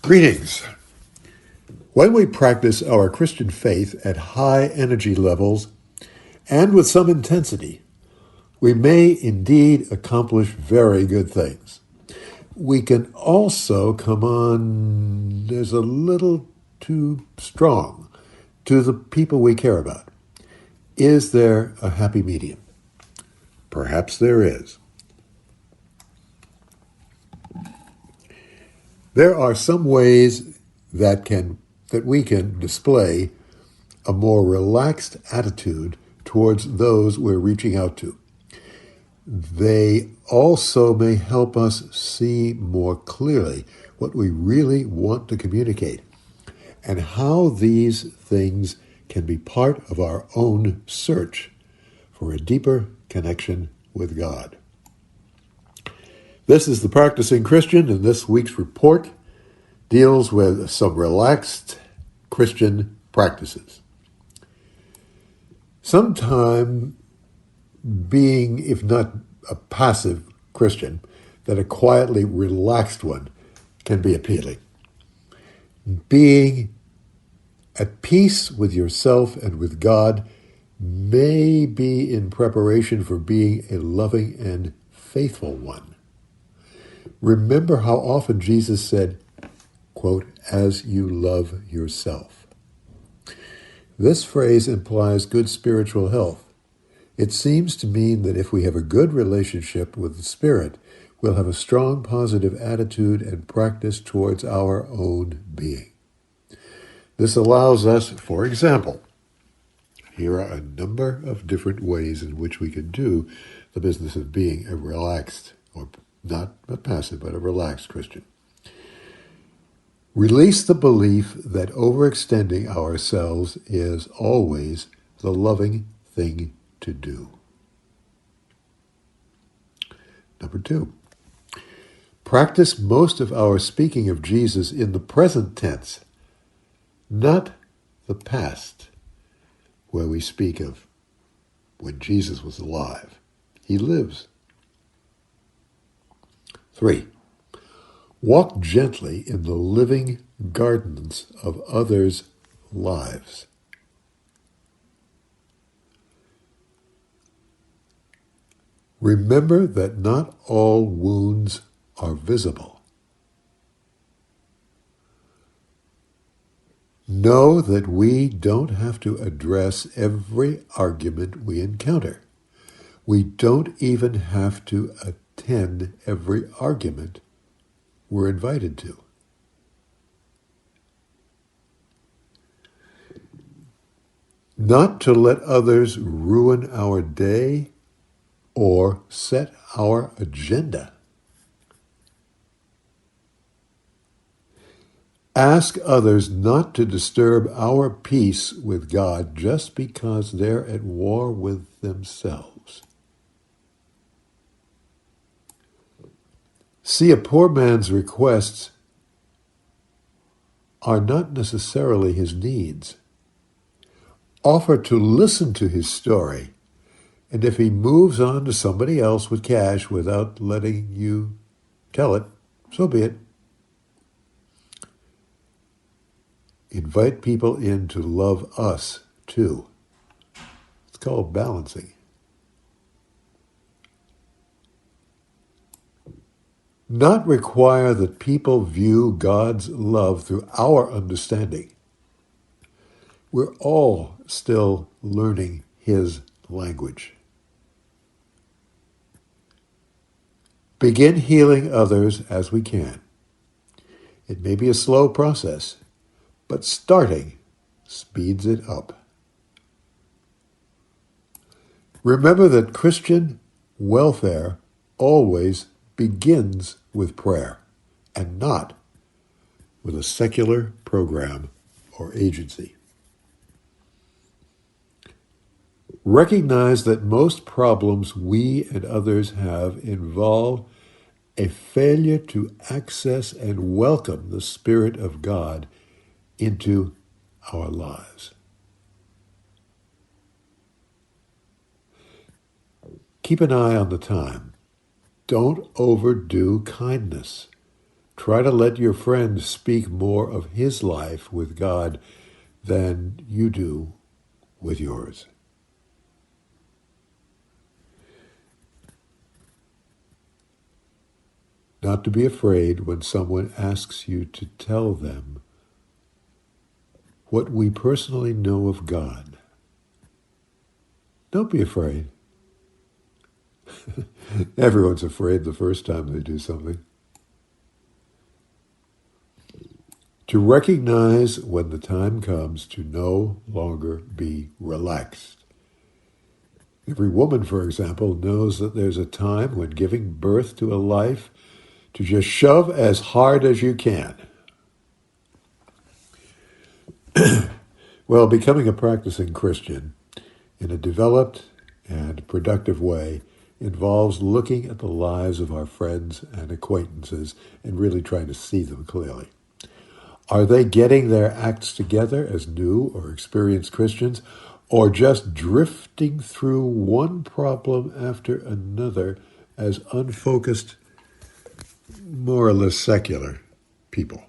Greetings. When we practice our Christian faith at high energy levels and with some intensity, we may indeed accomplish very good things. We can also come on as a little too strong to the people we care about. Is there a happy medium? Perhaps there is. There are some ways that we can display a more relaxed attitude towards those we're reaching out to. They also may help us see more clearly what we really want to communicate and how these things can be part of our own search for a deeper connection with God. This is The Practicing Christian, and this week's report deals with some relaxed Christian practices. Sometime being, if not a passive Christian, that a quietly relaxed one can be appealing. Being at peace with yourself and with God may be in preparation for being a loving and faithful one. Remember how often Jesus said, quote, "as you love yourself." This phrase implies good spiritual health. It seems to mean that if we have a good relationship with the Spirit, we'll have a strong positive attitude and practice towards our own being. This allows us, for example, here are a number of different ways in which we can do the business of being a relaxed, or not a passive, but a relaxed Christian. Release the belief that overextending ourselves is always the loving thing to do. Number 2, practice most of our speaking of Jesus in the present tense, not the past, where we speak of when Jesus was alive. He lives. 3, walk gently in the living gardens of others' lives. Remember that not all wounds are visible. Know that we don't have to address every argument we encounter. We don't even have to attend every argument we're invited to. Not to let others ruin our day or set our agenda. Ask others not to disturb our peace with God just because they're at war with themselves. See, a poor man's requests are not necessarily his needs. Offer to listen to his story, and if he moves on to somebody else with cash without letting you tell it, so be it. Invite people in to love us too. It's called balancing. Not require that people view God's love through our understanding. We're all still learning His language. Begin healing others as we can. It may be a slow process, but starting speeds it up. Remember that Christian welfare always begins with prayer and not with a secular program or agency. Recognize that most problems we and others have involve a failure to access and welcome the Spirit of God into our lives. Keep an eye on the time. Don't overdo kindness. Try to let your friend speak more of his life with God than you do with yours. Not to be afraid when someone asks you to tell them what we personally know of God. Don't be afraid. Everyone's afraid the first time they do something. To recognize when the time comes to no longer be relaxed. Every woman, for example, knows that there's a time when giving birth to a life to just shove as hard as you can. Well, becoming a practicing Christian in a developed and productive way involves looking at the lives of our friends and acquaintances and really trying to see them clearly. Are they getting their acts together as new or experienced Christians, or just drifting through one problem after another as unfocused, more or less secular people?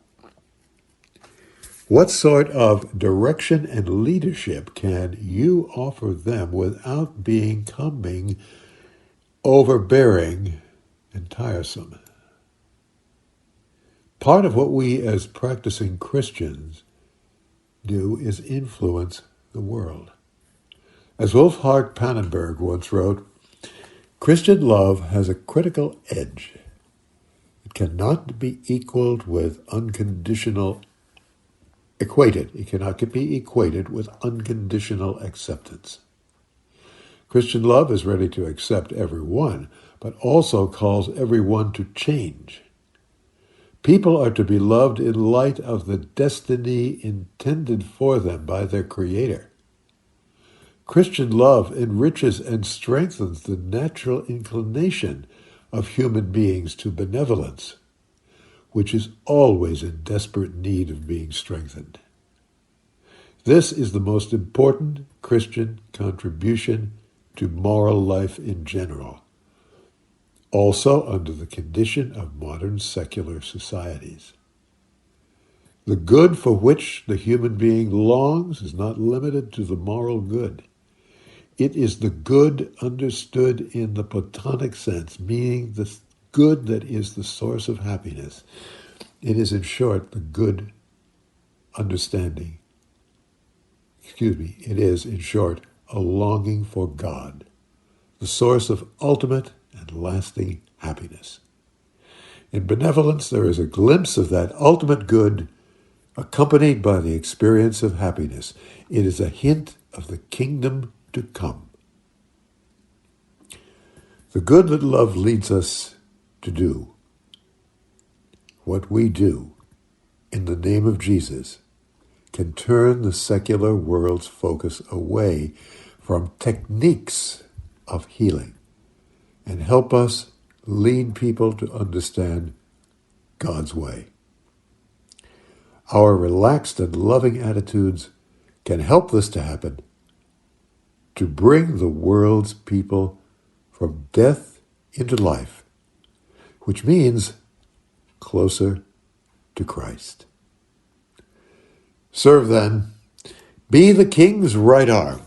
What sort of direction and leadership can you offer them without becoming overbearing and tiresome? Part of what we as practicing Christians do is influence the world. As Wolfhard Pannenberg once wrote, Christian love has a critical edge. It cannot be equaled with It cannot be equated with unconditional acceptance. Christian love is ready to accept everyone, but also calls everyone to change. People are to be loved in light of the destiny intended for them by their Creator. Christian love enriches and strengthens the natural inclination of human beings to benevolence, which is always in desperate need of being strengthened. This is the most important Christian contribution to moral life in general, also under the condition of modern secular societies. The good for which the human being longs is not limited to the moral good. It is the good understood in the Platonic sense, meaning the good that is the source of happiness. It is, in short, the good understanding. It is, in short, a longing for God, the source of ultimate and lasting happiness. In benevolence, there is a glimpse of that ultimate good accompanied by the experience of happiness. It is a hint of the kingdom to come. The good that love leads us to do, what we do in the name of Jesus, can turn the secular world's focus away from techniques of healing and help us lead people to understand God's way. Our relaxed and loving attitudes can help this to happen, to bring the world's people from death into life, which means closer to Christ. Serve then, be the King's right arm,